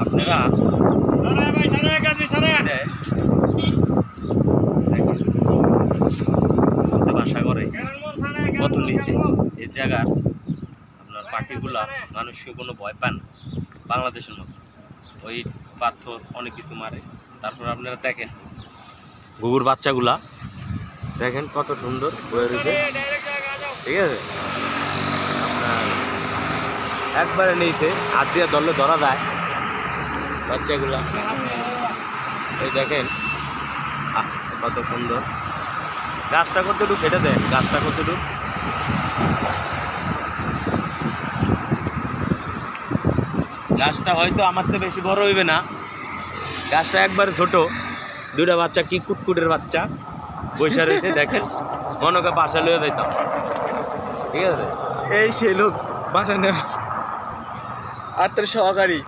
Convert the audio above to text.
আপনারা বাসা করে কত নিচে এই জায়গার আপনার পাখিগুলা মানুষকে কোনো ভয় পান বাংলাদেশের মতো ওই পাথর অনেক কিছু মারে। তারপর আপনারা দেখেন ঘুঘুর বাচ্চাগুলা দেখেন কত সুন্দর হয়ে রয়েছে, ঠিক আছে। আপনার একবারে নিচে হাত দিয়ে ধরলে ধরা যায় বাচ্চাগুলা। এই দেখেন কত সুন্দর। গাছটা কতটুকু কেটে দেন, গাছটা কতটুকু, গাছটা হয়তো আমার থেকে বেশি বড় হইবে না, গাছটা একবারে ছোট। দুটা বাচ্চা কি কুটকুটের বাচ্চা বৈশা রয়েছে দেখেন, মনকে বাসা লয়ে যাইতাম, ঠিক আছে। এই সেই লোক বাসা নেওয়া আর তোর সহকারী